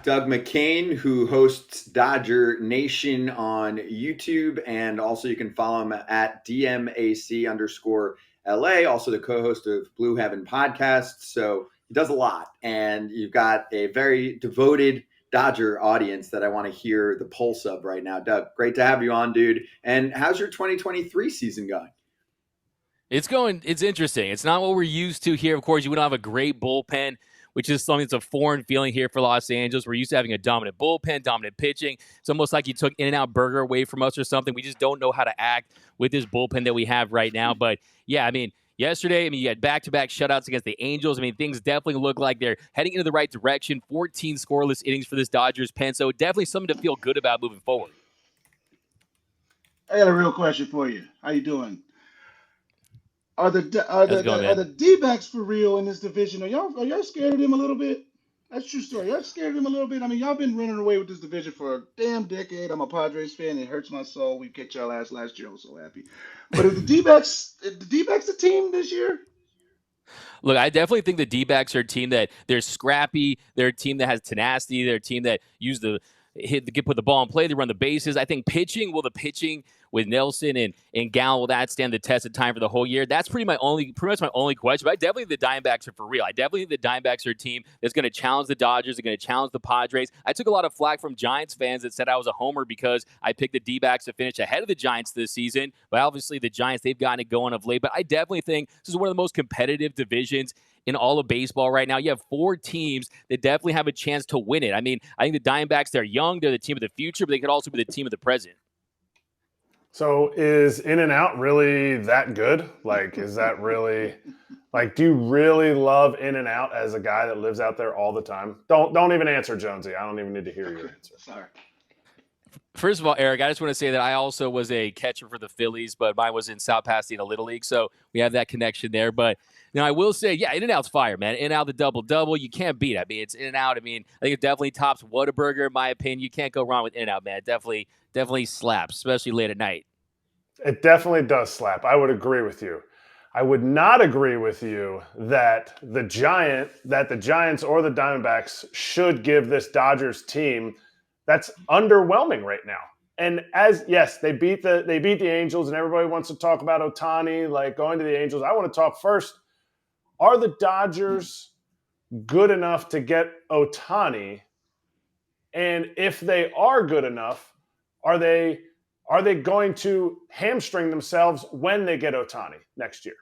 Doug McKain, who hosts Dodger Nation on YouTube. And also you can follow him at DMAC_LA, also the co-host of Blue Heaven podcast. So he does a lot. And you've got a very devoted Dodger audience that I want to hear the pulse of right now. Doug, great to have you on, dude. And how's your 2023 season going? It's interesting. It's not what we're used to here. Of course, you don't have a great bullpen, which is something that's a foreign feeling here for Los Angeles. We're used to having a dominant bullpen, dominant pitching. It's almost like you took In-N-Out Burger away from us or something. We just don't know how to act with this bullpen that we have right now. But yeah, I mean, yesterday, you had back-to-back shutouts against the Angels. I mean, things definitely look like they're heading into the right direction. 14 scoreless innings for this Dodgers pen. So definitely something to feel good about moving forward. I got a real question for you. How you doing? Are How's it going, man? the D-backs for real in this division? Are y'all scared of them a little bit? That's a true story. Y'all scared of them a little bit? I mean, y'all been running away with this division for a damn decade. I'm a Padres fan. It hurts my soul. We kicked y'all ass last year. I was so happy. But are the D-backs the team this year? Look, I definitely think the D-backs are a team that they're scrappy. They're a team that has tenacity. They're a team that use the put the ball in play. They run the bases. I think pitching with Nelson and Gallen, will that stand the test of time for the whole year? That's pretty much my only question. But I definitely think the Diamondbacks are for real. I definitely think the Diamondbacks are a team that's going to challenge the Dodgers. They're going to challenge the Padres. I took a lot of flack from Giants fans that said I was a homer because I picked the D-backs to finish ahead of the Giants this season. But obviously the Giants, they've gotten it going of late. But I definitely think this is one of the most competitive divisions in all of baseball right now. You have four teams that definitely have a chance to win it. I mean, I think the Diamondbacks, they're young. They're the team of the future, but they could also be the team of the present. So is In-N-Out really that good? Like, is that really – do you really love In-N-Out as a guy that lives out there all the time? Don't even answer, Jonesy. I don't even need to hear your answer. Sorry. First of all, Eric, I just want to say that I also was a catcher for the Phillies, but mine was in South Pasadena Little League, so we have that connection there. But now I will say, yeah, In-N-Out's fire, man. In-N-Out, the double-double, you can't beat it. I mean, it's In-N-Out. I mean, I think it definitely tops Whataburger, in my opinion. You can't go wrong with In-N-Out, man. It definitely slaps, especially late at night. It definitely does slap. I would agree with you. I would not agree with you that the Giants or the Diamondbacks should give this Dodgers team that's underwhelming right now. And they beat the Angels, and everybody wants to talk about Ohtani, like going to the Angels. I want to talk first. Are the Dodgers good enough to get Ohtani? And if they are good enough, are they going to hamstring themselves when they get Ohtani next year?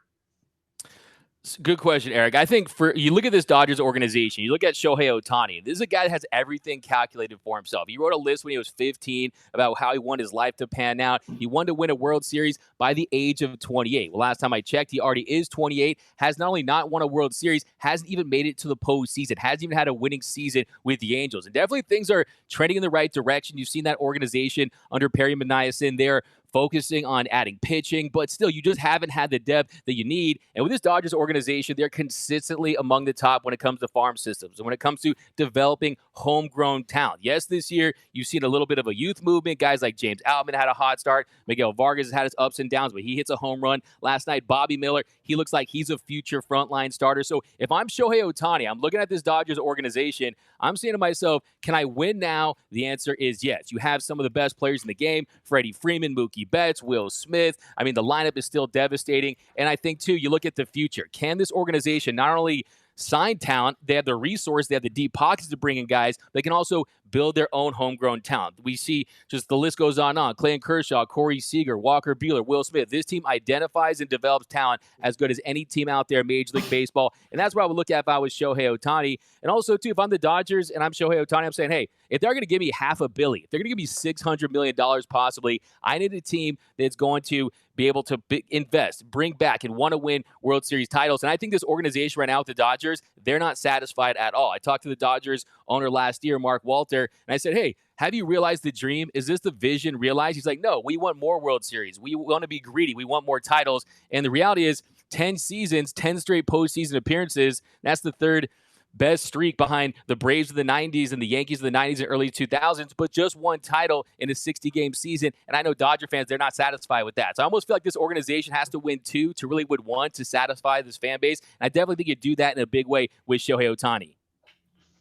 Good question, Eric. I think you look at this Dodgers organization, you look at Shohei Ohtani. This is a guy that has everything calculated for himself. He wrote a list when he was 15 about how he wanted his life to pan out. He wanted to win a World Series by the age of 28. Well, last time I checked, he already is 28, has not only not won a World Series, hasn't even made it to the postseason, hasn't even had a winning season with the Angels. And definitely things are trending in the right direction. You've seen that organization under Perry Manayasin. They're focusing on adding pitching, but still, you just haven't had the depth that you need. And with this Dodgers organization, they're consistently among the top when it comes to farm systems and when it comes to developing homegrown talent. Yes, this year, you've seen a little bit of a youth movement. Guys like James Outman had a hot start. Miguel Vargas has had his ups and downs, but he hits a home run. Last night, Bobby Miller, he looks like he's a future frontline starter. So if I'm Shohei Ohtani, I'm looking at this Dodgers organization, I'm saying to myself, can I win now? The answer is yes. You have some of the best players in the game, Freddie Freeman, Mookie Betts, Will Smith. I mean, the lineup is still devastating. And I think, too, you look at the future. Can this organization not only sign talent, they have the resource, they have the deep pockets to bring in guys, they can also build their own homegrown talent. We see just the list goes on. Clayton Kershaw, Corey Seager, Walker Buehler, Will Smith. This team identifies and develops talent as good as any team out there in Major League Baseball. And that's what I would look at if I was Shohei Ohtani. And also, too, if I'm the Dodgers and I'm Shohei Ohtani, I'm saying, hey, if they're going to give me $500 million, if they're going to give me $600 million possibly, I need a team that's going to be able to invest, bring back, and want to win World Series titles. And I think this organization right now with the Dodgers, they're not satisfied at all. I talked to the Dodgers owner last year, Mark Walter, and I said, hey, have you realized the dream? Is this the vision realized? He's like, no, we want more World Series. We want to be greedy. We want more titles. And the reality is 10 seasons, 10 straight postseason appearances. That's the third best streak behind the Braves of the 90s and the Yankees of the 90s and early 2000s, but just one title in a 60-game season. And I know Dodger fans, they're not satisfied with that. So I almost feel like this organization has to win two to really would want to satisfy this fan base. And I definitely think you do that in a big way with Shohei Ohtani.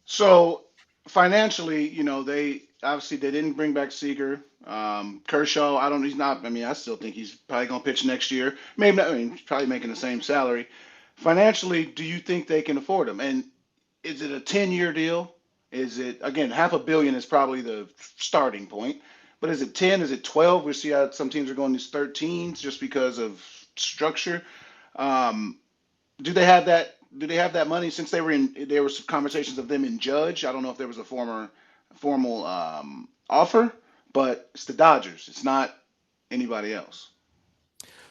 So financially, they obviously they didn't bring back Seager. Kershaw, I don't. He's not. I mean, I still think he's probably going to pitch next year. Maybe not. I mean, he's probably making the same salary. Financially, do you think they can afford him? And is it a 10-year deal? Is it again $500 million is probably the starting point, but is it 10? Is it 12? We see how some teams are going these 13s just because of structure. Um, do they have that? Do they have that money? Since they were in, there were some conversations of them in Judge. I don't know if there was a formal offer, but it's the Dodgers. It's not anybody else.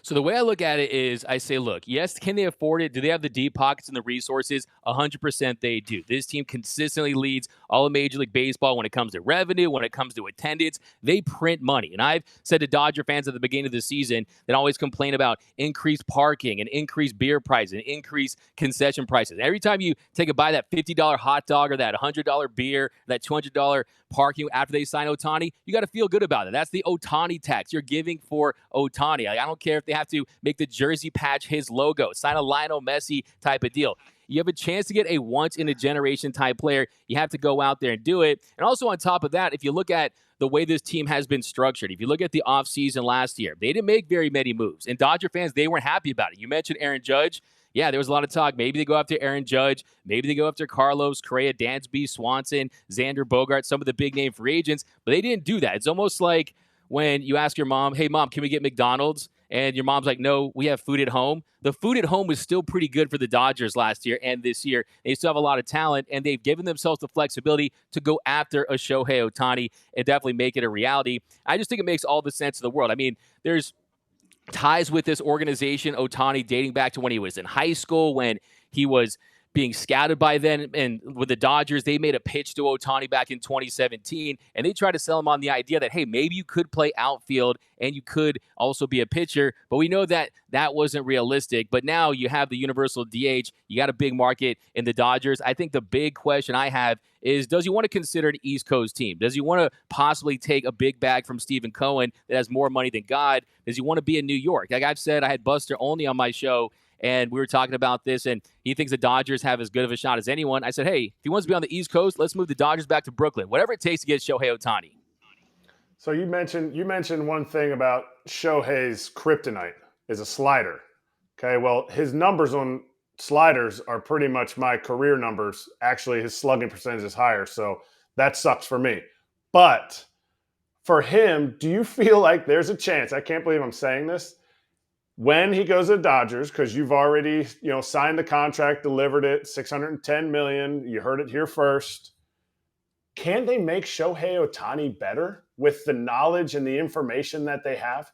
So the way I look at it is I say, look, yes, can they afford it? Do they have the deep pockets and the resources? 100% they do. This team consistently leads all of Major League Baseball when it comes to revenue, when it comes to attendance. They print money. And I've said to Dodger fans at the beginning of the season that always complain about increased parking and increased beer prices and increased concession prices. Every time you take a bite of that $50 hot dog or that $100 beer, that $200 parking after they sign Ohtani, you got to feel good about it. That's the Ohtani tax you're giving for Ohtani. Like, I don't care if they have to make the jersey patch his logo, sign a Lionel Messi type of deal. You have a chance to get a once-in-a-generation type player. You have to go out there and do it. And also on top of that, if you look at the way this team has been structured, if you look at the offseason last year, they didn't make very many moves. And Dodger fans, they weren't happy about it. You mentioned Aaron Judge. Yeah, there was a lot of talk. Maybe they go after Aaron Judge. Maybe they go after Carlos Correa, Dansby Swanson, Xander Bogart, some of the big-name free agents. But they didn't do that. It's almost like when you ask your mom, hey, Mom, can we get McDonald's? And your mom's like, no, we have food at home. The food at home was still pretty good for the Dodgers last year and this year. They still have a lot of talent, and they've given themselves the flexibility to go after a Shohei Ohtani and definitely make it a reality. I just think it makes all the sense in the world. I mean, there's ties with this organization, Ohtani, dating back to when he was in high school, when he was being scouted by then. And with the Dodgers, they made a pitch to Ohtani back in 2017, and they tried to sell him on the idea that, hey, maybe you could play outfield and you could also be a pitcher. But we know that that wasn't realistic. But now you have the universal DH. You got a big market in the Dodgers. I think the big question I have is, does he want to consider an East Coast team? Does he want to possibly take a big bag from Stephen Cohen that has more money than God? Does he want to be in New York? Like I've said, I had Buster Olney on my show, and we were talking about this, and he thinks the Dodgers have as good of a shot as anyone. I said, hey, if he wants to be on the East Coast, let's move the Dodgers back to Brooklyn. Whatever it takes to get Shohei Ohtani. So you mentioned one thing about Shohei's kryptonite is a slider. Okay, well, his numbers on sliders are pretty much my career numbers. Actually, his slugging percentage is higher, so that sucks for me. But for him, do you feel like there's a chance? I can't believe I'm saying this. When he goes to the Dodgers, because you've already signed the contract, delivered it, $610 million. You heard it here first. Can they make Shohei Ohtani better with the knowledge and the information that they have?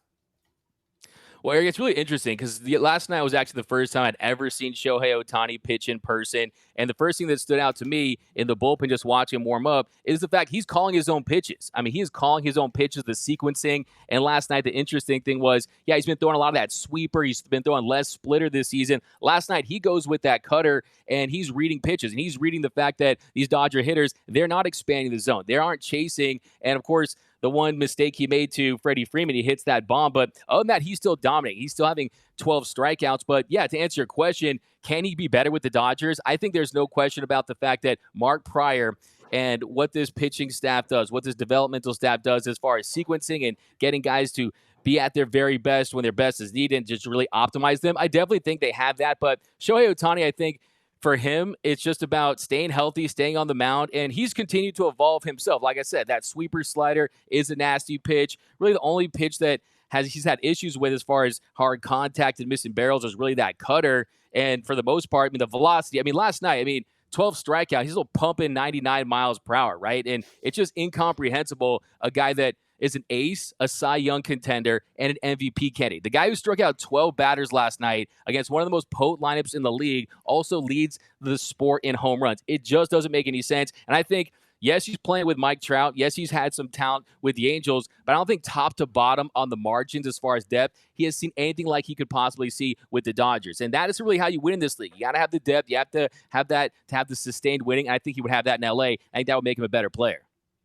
Well, Eric, it's really interesting because last night was actually the first time I'd ever seen Shohei Ohtani pitch in person. And the first thing that stood out to me in the bullpen just watching him warm up is the fact he's calling his own pitches. I mean, he is calling his own pitches, the sequencing. And last night, the interesting thing was, yeah, he's been throwing a lot of that sweeper. He's been throwing less splitter this season. Last night, he goes with that cutter, and he's reading pitches. And he's reading the fact that these Dodger hitters, they're not expanding the zone. They aren't chasing. And, of course, the one mistake he made to Freddie Freeman, he hits that bomb. But other than that, he's still dominating. He's still having 12 strikeouts. But, yeah, to answer your question, can he be better with the Dodgers? I think there's no question about the fact that Mark Pryor and what this pitching staff does, what this developmental staff does as far as sequencing and getting guys to be at their very best when their best is needed and just really optimize them. I definitely think they have that. But Shohei Ohtani, I think, for him, it's just about staying healthy, staying on the mound, and he's continued to evolve himself. Like I said, that sweeper slider is a nasty pitch. Really the only pitch that he's had issues with as far as hard contact and missing barrels is really that cutter. And for the most part, I mean, the velocity, last night, 12 strikeouts, he's still pumping 99 miles per hour, right? And it's just incomprehensible, a guy that is an ace, a Cy Young contender, and an MVP candidate. The guy who struck out 12 batters last night against one of the most potent lineups in the league also leads the sport in home runs. It just doesn't make any sense. And I think, yes, he's playing with Mike Trout. Yes, he's had some talent with the Angels, but I don't think top to bottom on the margins as far as depth, he has seen anything like he could possibly see with the Dodgers. And that is really how you win in this league. You got to have the depth. You have to have that to have the sustained winning. And I think he would have that in LA. I think that would make him a better player.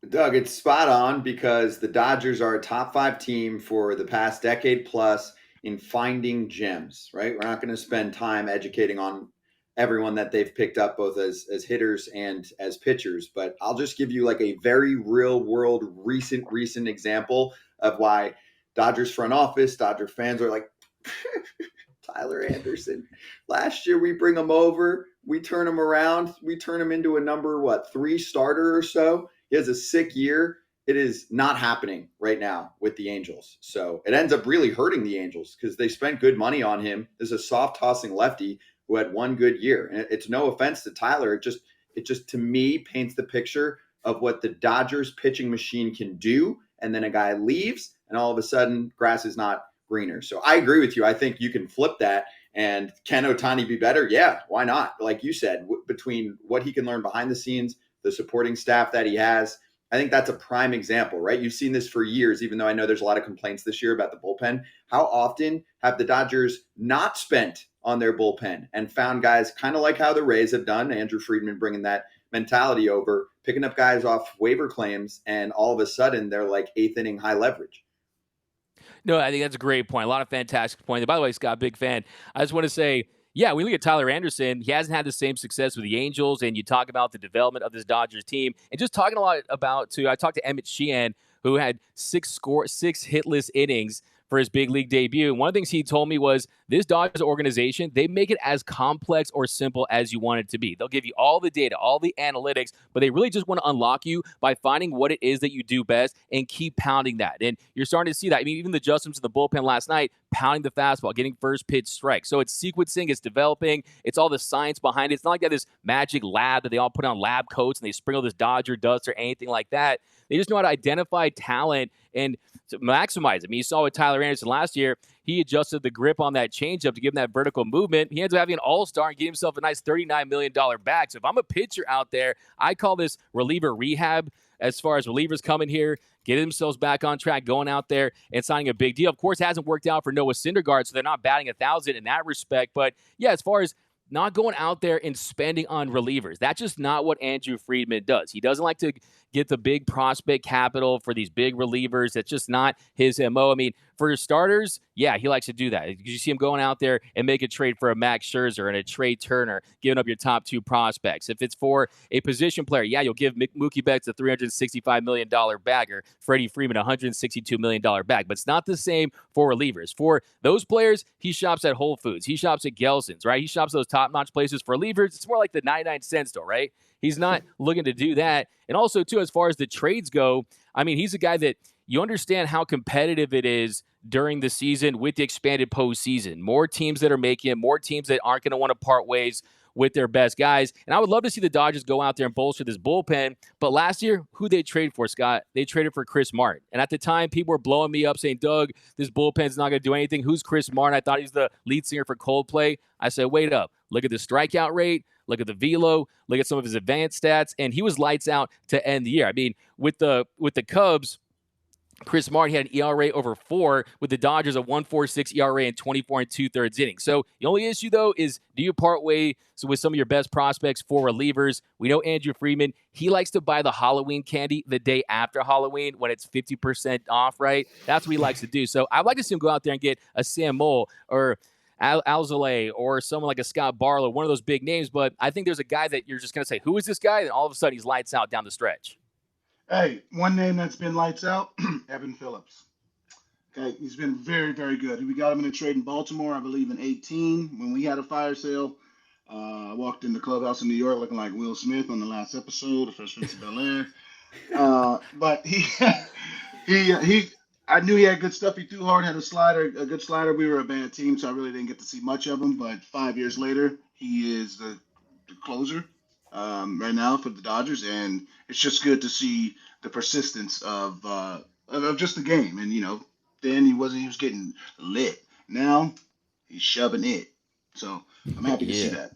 Doug, it's spot on because the Dodgers are a top 5 team for the past decade plus in finding gems, right? We're not going to spend time educating on everyone that they've picked up both as hitters and as pitchers. But I'll just give you like a very real world recent example of why Dodgers front office, Dodger fans are like, Tyler Anderson. Last year we bring him over, we turn him around, we turn him into a number 3 starter or so. He has a sick year. It is not happening right now with the Angels. So it ends up really hurting the Angels because they spent good money on him. This is a soft tossing lefty who had one good year. And it's no offense to Tyler. It just to me paints the picture of what the Dodgers pitching machine can do. And then a guy leaves and all of a sudden grass is not greener. So I agree with you. I think you can flip that. And can Ohtani be better? Yeah, why not? Like you said, between what he can learn behind the scenes, the supporting staff that he has, I think that's a prime example, right? You've seen this for years, even though I know there's a lot of complaints this year about the bullpen. How often have the Dodgers not spent on their bullpen and found guys kind of like how the Rays have done, Andrew Friedman bringing that mentality over, picking up guys off waiver claims, and all of a sudden they're like 8th inning high leverage. No, I think that's a great point. A lot of fantastic points. By the way, Scott, big fan. I just want to say, yeah, we look at Tyler Anderson. He hasn't had the same success with the Angels, and you talk about the development of this Dodgers team, and just talking a lot about, I talked to Emmett Sheehan, who had 6 hitless innings for his big league debut. And one of the things he told me was this Dodgers organization, they make it as complex or simple as you want it to be. They'll give you all the data, all the analytics, but they really just want to unlock you by finding what it is that you do best and keep pounding that. And you're starting to see that. I mean, even the adjustments in the bullpen last night, pounding the fastball, getting first pitch strikes. So it's sequencing, it's developing, it's all the science behind it. It's not like they have this magic lab that they all put on lab coats and they sprinkle this Dodger dust or anything like that. They just know how to identify talent and to maximize it. I mean, you saw with Tyler Anderson last year, he adjusted the grip on that changeup to give him that vertical movement. He ends up having an all-star and get himself a nice $39 million bag. So if I'm a pitcher out there, I call this reliever rehab as far as relievers coming here, getting themselves back on track, going out there and signing a big deal. Of course, it hasn't worked out for Noah Syndergaard, so they're not batting 1,000 in that respect. But, yeah, as far as not going out there and spending on relievers. That's just not what Andrew Friedman does. He doesn't like to get the big prospect capital for these big relievers. That's just not his MO. I mean, for his starters, yeah, he likes to do that. You see him going out there and make a trade for a Max Scherzer and a Trey Turner, giving up your top 2 prospects. If it's for a position player, yeah, you'll give Mookie Betts a $365 million bag or Freddie Freeman a $162 million bag. But it's not the same for relievers. For those players, he shops at Whole Foods. He shops at Gelson's, right? He shops those top-notch places. For relievers, it's more like the 99-cent store, right? He's not looking to do that. And also, too, as far as the trades go, I mean, he's a guy that you understand how competitive it is during the season with the expanded postseason. More teams that are making it, more teams that aren't going to want to part ways with their best guys. And I would love to see the Dodgers go out there and bolster this bullpen. But last year, who they trade for, Scott? They traded for Chris Martin. And at the time, people were blowing me up saying, Doug, this bullpen's not going to do anything. Who's Chris Martin? I thought he was the lead singer for Coldplay. I said, wait up. Look at the strikeout rate. Look at the velo. Look at some of his advanced stats. And he was lights out to end the year. I mean, with the Cubs, Chris Martin had an ERA over 4, with the Dodgers a 1.46 ERA and 24 2/3 innings. So the only issue, though, is do you part ways with some of your best prospects for relievers? We know Andrew Friedman, he likes to buy the Halloween candy the day after Halloween when it's 50% off, right? That's what he likes to do. So I'd like to see him go out there and get a Sam Moll or Alzolay or someone like a Scott Barlow, one of those big names. But I think there's a guy that you're just going to say, who is this guy? And all of a sudden he's lights out down the stretch. Hey, one name that's been lights out, Evan Phillips. Okay, he's been very, very good. We got him in a trade in Baltimore, I believe, in 18 when we had a fire sale. I walked in the clubhouse in New York looking like Will Smith on the last episode of Fresh Prince of Bel-Air. But I knew he had good stuff. He threw hard, had a good slider. We were a bad team, so I really didn't get to see much of him. But 5 years later, he is the closer right now for the Dodgers, and it's just good to see the persistence of just the game. And then he was getting lit. Now he's shoving it. So I'm happy to see that.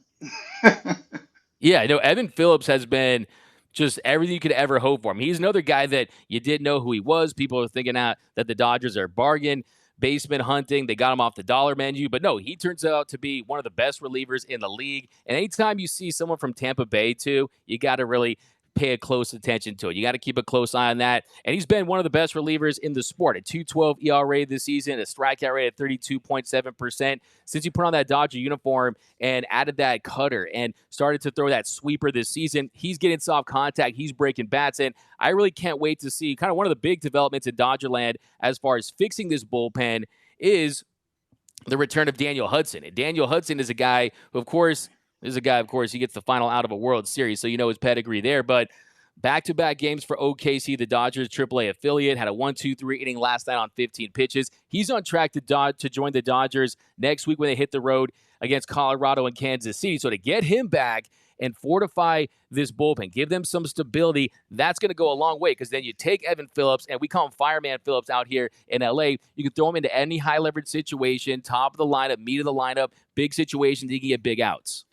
Yeah, I know Evan Phillips has been just everything you could ever hope for him. He's another guy that you didn't know who he was. People are thinking that the Dodgers are bargain basement hunting. They got him off the dollar menu. But no, he turns out to be one of the best relievers in the league. And anytime you see someone from Tampa Bay, too, you got to really pay a close attention to it. You got to keep a close eye on that. And he's been one of the best relievers in the sport. A 2.12 ERA this season, a strikeout rate at 32.7%. Since he put on that Dodger uniform and added that cutter and started to throw that sweeper this season, he's getting soft contact. He's breaking bats. And I really can't wait to see kind of one of the big developments in Dodgerland as far as fixing this bullpen is the return of Daniel Hudson. And Daniel Hudson is a guy who, of course, he gets the final out of a World Series, so you know his pedigree there. But back-to-back games for OKC, the Dodgers AAA affiliate, had a 1-2-3 inning last night on 15 pitches. He's on track to join the Dodgers next week when they hit the road against Colorado and Kansas City. So to get him back and fortify this bullpen, give them some stability, that's going to go a long way, because then you take Evan Phillips, and we call him Fireman Phillips out here in LA. You can throw him into any high-leverage situation, top of the lineup, meat of the lineup, big situations, he can get big outs.